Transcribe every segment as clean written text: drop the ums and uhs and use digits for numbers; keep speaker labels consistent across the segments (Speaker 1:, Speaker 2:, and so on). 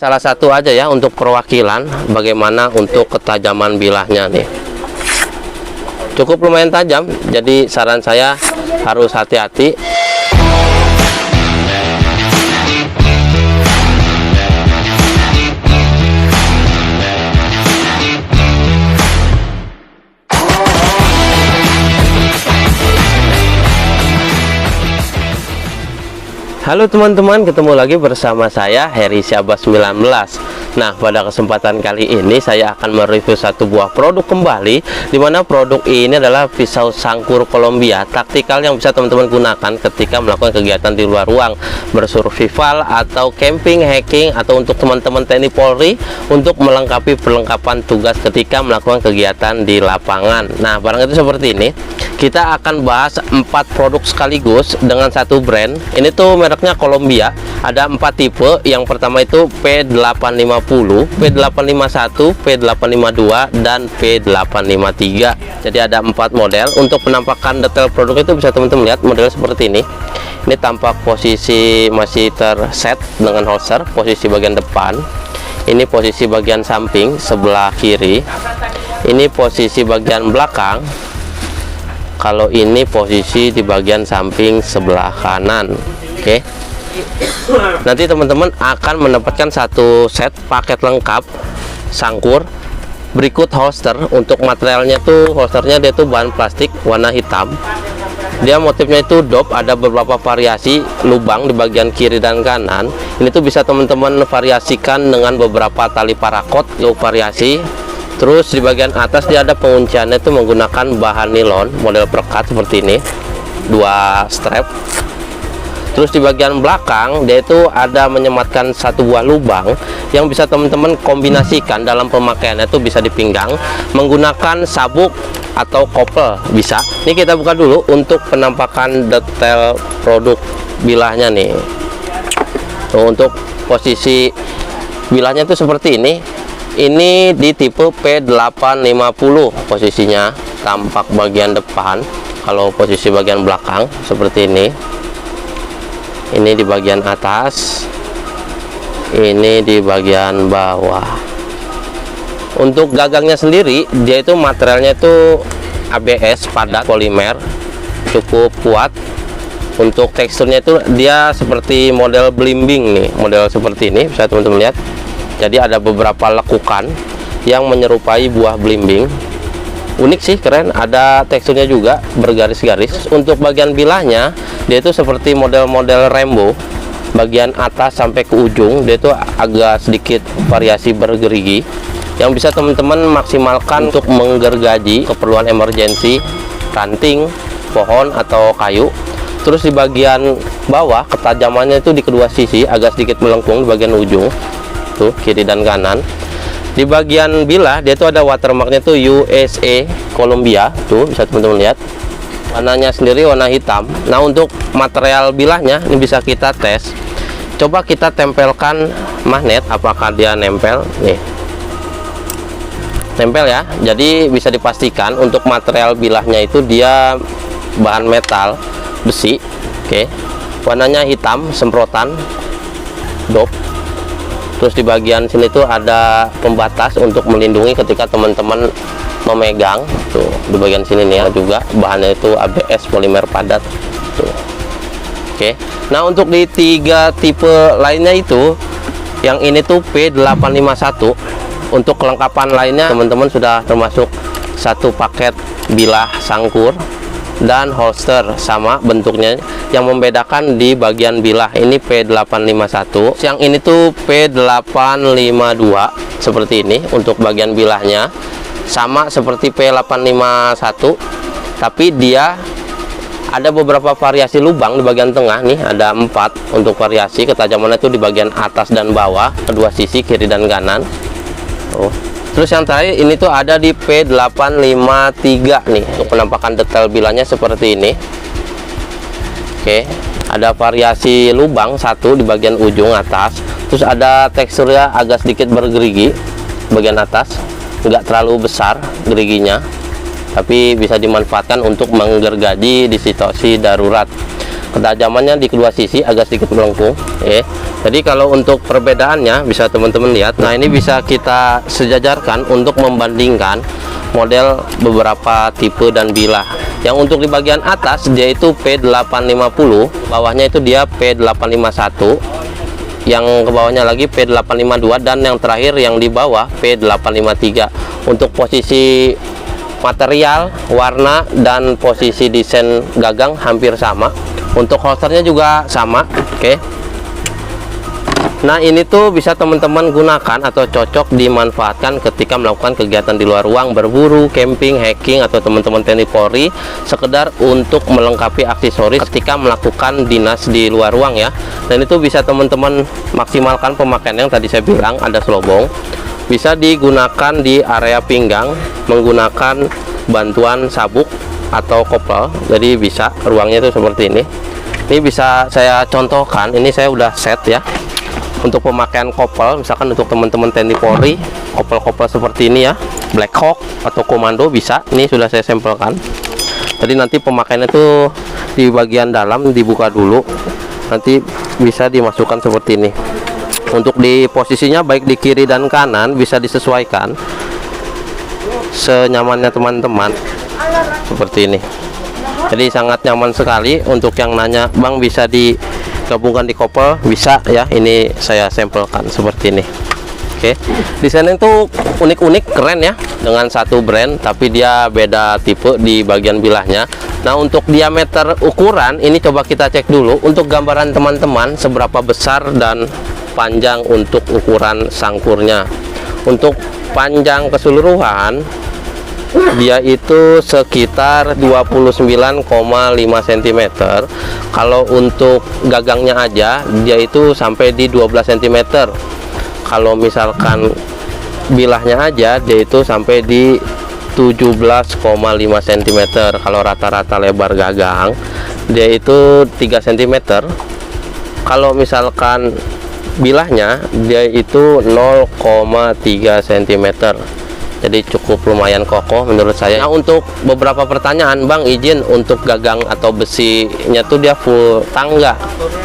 Speaker 1: Salah satu aja ya untuk perwakilan bagaimana untuk ketajaman bilahnya nih. Cukup lumayan tajam, jadi saran saya harus hati-hati. Halo teman-teman, ketemu lagi bersama saya Heri Syabas 19. Nah, pada kesempatan kali ini saya akan mereview satu buah produk kembali, dimana produk ini adalah pisau sangkur Columbia taktikal yang bisa teman-teman gunakan ketika melakukan kegiatan di luar ruang, bersurvival atau camping, hiking, atau untuk teman-teman TNI Polri untuk melengkapi perlengkapan tugas ketika melakukan kegiatan di lapangan. Nah, barang itu seperti ini. Kita akan bahas 4 produk sekaligus dengan satu brand. Ini tuh mereknya Columbia. Ada 4 tipe. Yang pertama itu P850, P851, P852, dan P853. Jadi ada 4 model. Untuk penampakan detail produk itu bisa teman-teman lihat model seperti ini. Ini tampak posisi masih terset dengan holster, posisi bagian depan. Ini posisi bagian samping sebelah kiri. Ini posisi bagian belakang. Kalau ini posisi di bagian samping sebelah kanan. Oke. Nanti teman-teman akan mendapatkan satu set paket lengkap sangkur. Berikut holster. Untuk materialnya tuh holsternya dia tuh bahan plastik warna hitam. Dia motifnya itu dop, ada beberapa variasi lubang di bagian kiri dan kanan. Ini tuh bisa teman-teman variasikan dengan beberapa tali parakot untuk variasi. Terus di bagian atas dia ada pengunciannya itu menggunakan bahan nilon model perekat seperti ini, 2 strap. Terus di bagian belakang dia itu ada menyematkan satu buah lubang yang bisa teman-teman kombinasikan dalam pemakaiannya, itu bisa di pinggang menggunakan sabuk atau kopel bisa. Ini kita buka dulu untuk penampakan detail produk bilahnya nih. Tuh, untuk posisi bilahnya itu seperti ini. Ini di tipe P850 posisinya, tampak bagian depan. Kalau posisi bagian belakang seperti ini. Ini di bagian atas, ini di bagian bawah. Untuk gagangnya sendiri, dia itu materialnya itu ABS padat polimer, cukup kuat. Untuk teksturnya itu dia seperti model belimbing nih, model seperti ini bisa teman-teman lihat. Jadi ada beberapa lekukan yang menyerupai buah belimbing. Unik sih, keren. Ada teksturnya juga bergaris-garis. Untuk bagian bilahnya dia itu seperti model-model Rainbow. Bagian atas sampai ke ujung dia itu agak sedikit variasi bergerigi yang bisa teman-teman maksimalkan untuk menggergaji keperluan emergensi, ranting, pohon, atau kayu. Terus di bagian bawah ketajamannya itu di kedua sisi agak sedikit melengkung di bagian ujung. Tuh, kiri dan kanan. Di bagian bilah dia tuh ada watermarknya tuh USA Columbia, tuh bisa teman-teman lihat. Warnanya sendiri warna hitam. Nah, untuk material bilahnya ini bisa kita tes. Coba kita tempelkan magnet, apakah dia nempel nih. Nempel ya. Jadi bisa dipastikan untuk material bilahnya itu dia bahan metal besi. Oke. Warnanya hitam semprotan dop. Terus di bagian sini tuh ada pembatas untuk melindungi ketika teman-teman memegang. Tuh di bagian sini nih juga bahannya itu ABS polimer padat. Tuh. Oke. Nah, untuk di 3 tipe lainnya itu, yang ini tuh P851. Untuk kelengkapan lainnya teman-teman sudah termasuk satu paket bilah sangkur dan holster sama bentuknya. Yang membedakan di bagian bilah ini P851, yang ini tuh P852 seperti ini. Untuk bagian bilahnya sama seperti P851, tapi dia ada beberapa variasi lubang di bagian tengah nih, ada 4 untuk variasi ketajamannya itu di bagian atas dan bawah, kedua sisi kiri dan kanan. Terus yang terakhir ini tuh ada di P853 nih. Untuk penampakan detail bilahnya seperti ini. Oke, ada variasi lubang satu di bagian ujung atas. Terus ada teksturnya agak sedikit bergerigi bagian atas, nggak terlalu besar geriginya, tapi bisa dimanfaatkan untuk menggergaji di situasi darurat. ketajamannya di kedua sisi agak sedikit melengkung. Jadi kalau untuk perbedaannya bisa teman-teman lihat. Nah, ini bisa kita sejajarkan untuk membandingkan model beberapa tipe dan bilah. Yang untuk di bagian atas dia itu P850, bawahnya itu dia P851, yang ke bawahnya lagi P852, dan yang terakhir yang di bawah P853. Untuk posisi material, warna, dan posisi desain gagang hampir sama. Untuk holsternya juga sama. Nah, ini tuh bisa teman-teman gunakan atau cocok dimanfaatkan ketika melakukan kegiatan di luar ruang, berburu, camping, hiking, atau teman-teman TNI Polri sekedar untuk melengkapi aksesoris ketika melakukan dinas di luar ruang ya. Dan itu bisa teman-teman maksimalkan pemakaian yang tadi saya bilang, ada selobong. Bisa digunakan di area pinggang menggunakan bantuan sabuk atau kopel. Jadi bisa ruangnya itu seperti ini. Ini bisa saya contohkan, ini saya udah set ya. Untuk pemakaian kopel, misalkan untuk teman-teman TNI Polri, kopel-kopel seperti ini ya, Black Hawk atau Komando bisa. Ini sudah saya sampelkan. Jadi nanti pemakaiannya itu di bagian dalam dibuka dulu, nanti bisa dimasukkan seperti ini. Untuk di posisinya baik di kiri dan kanan bisa disesuaikan senyamannya teman-teman, seperti ini. Jadi sangat nyaman sekali. Untuk yang nanya, Bang bisa digabungkan di kopel, bisa ya. Ini saya sampelkan seperti ini. Desainnya itu unik-unik, keren ya, dengan satu brand tapi dia beda tipe di bagian bilahnya. Nah, untuk diameter ukuran ini coba kita cek dulu untuk gambaran teman-teman seberapa besar dan panjang untuk ukuran sangkurnya. Untuk panjang keseluruhan dia itu sekitar 29,5 cm. Kalau untuk gagangnya aja dia itu sampai di 12 cm. Kalau misalkan bilahnya aja dia itu sampai di 17,5 cm. Kalau rata-rata lebar gagang dia itu 3 cm. Kalau misalkan bilahnya dia itu 0,3 cm. Jadi cukup lumayan kokoh menurut saya. Nah, untuk beberapa pertanyaan, Bang izin untuk gagang atau besinya tuh dia full tangga.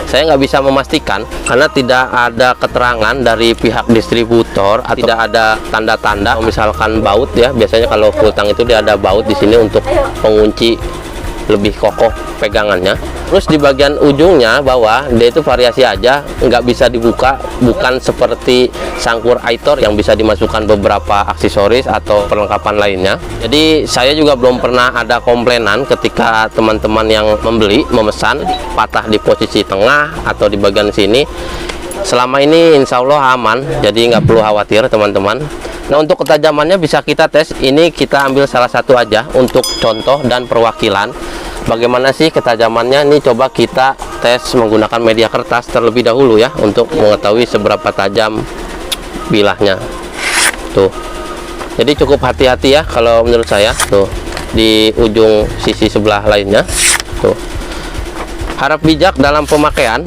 Speaker 1: Saya nggak bisa memastikan karena tidak ada keterangan dari pihak distributor atau tidak ada tanda-tanda misalkan baut ya. Biasanya kalau full tang itu dia ada baut di sini untuk pengunci lebih kokoh pegangannya. Terus di bagian ujungnya bawah dia itu variasi aja, nggak bisa dibuka, bukan seperti sangkur Aitor yang bisa dimasukkan beberapa aksesoris atau perlengkapan lainnya. Jadi saya juga belum pernah ada komplainan ketika teman-teman yang membeli memesan patah di posisi tengah atau di bagian sini. Selama ini insya Allah aman, jadi nggak perlu khawatir teman-teman. Nah, untuk ketajamannya bisa kita tes. Ini kita ambil salah satu aja untuk contoh dan perwakilan. Bagaimana sih ketajamannya? Ini coba kita tes menggunakan media kertas terlebih dahulu ya, untuk mengetahui seberapa tajam bilahnya. Tuh. Jadi cukup hati-hati ya kalau menurut saya. Tuh, di ujung sisi sebelah lainnya. Tuh. Harap bijak dalam pemakaian.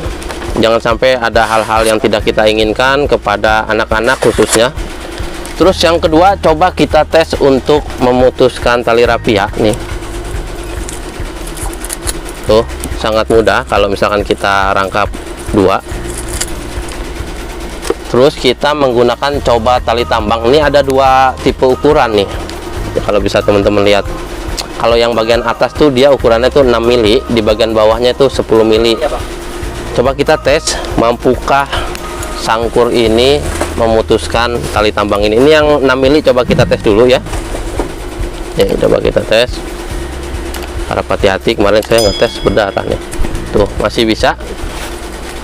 Speaker 1: Jangan sampai ada hal-hal yang tidak kita inginkan kepada anak-anak khususnya. Terus yang kedua, coba kita tes untuk memutuskan tali rapia nih. Tuh, sangat mudah kalau misalkan kita rangkap dua. Terus kita menggunakan coba tali tambang. Ini ada dua tipe ukuran nih. Kalau bisa teman-teman lihat. Kalau yang bagian atas tuh dia ukurannya tuh 6 mili, di bagian bawahnya tuh 10 mili. Coba kita tes, mampukah sangkur ini memutuskan tali tambang ini. Ini yang 6 mili coba kita tes dulu ya. Coba kita tes. Harap hati-hati, kemarin saya ngetes berdarah nih. Tuh, masih bisa.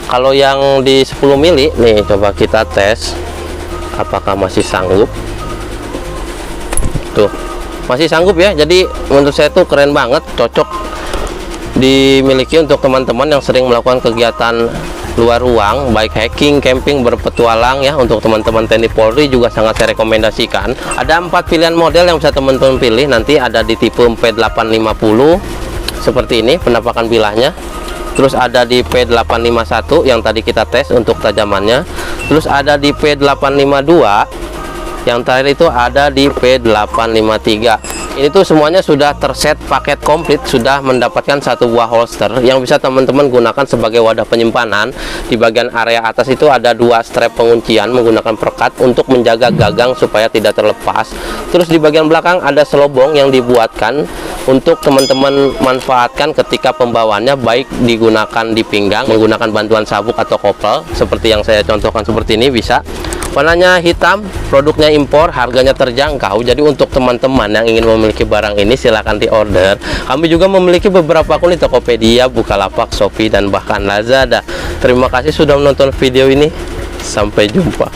Speaker 1: Kalau yang di 10 mili nih coba kita tes apakah masih sanggup. Tuh, masih sanggup ya. Jadi menurut saya tuh keren banget, cocok dimiliki untuk teman-teman yang sering melakukan kegiatan luar ruang, baik hiking, camping, berpetualang ya. Untuk teman-teman TNI Polri juga sangat saya rekomendasikan. Ada 4 pilihan model yang bisa teman-teman pilih. Nanti ada di tipe P850 seperti ini penampakan bilahnya. Terus ada di P851 yang tadi kita tes untuk tajamannya. Terus ada di P852. Yang terakhir itu ada di P853. Ini tuh semuanya sudah terset paket komplit, sudah mendapatkan satu buah holster yang bisa teman-teman gunakan sebagai wadah penyimpanan. Di bagian area atas itu ada dua strap penguncian menggunakan perekat untuk menjaga gagang supaya tidak terlepas. Terus di bagian belakang ada selobong yang dibuatkan untuk teman-teman manfaatkan ketika pembawaannya, baik digunakan di pinggang menggunakan bantuan sabuk atau kopel seperti yang saya contohkan seperti ini bisa. Warnanya hitam, produknya impor, harganya terjangkau. Jadi untuk teman-teman yang ingin memiliki barang ini silahkan diorder. Kami juga memiliki beberapa akun di Tokopedia, Bukalapak, Shopee, dan bahkan Lazada. Terima kasih sudah menonton video ini. Sampai jumpa.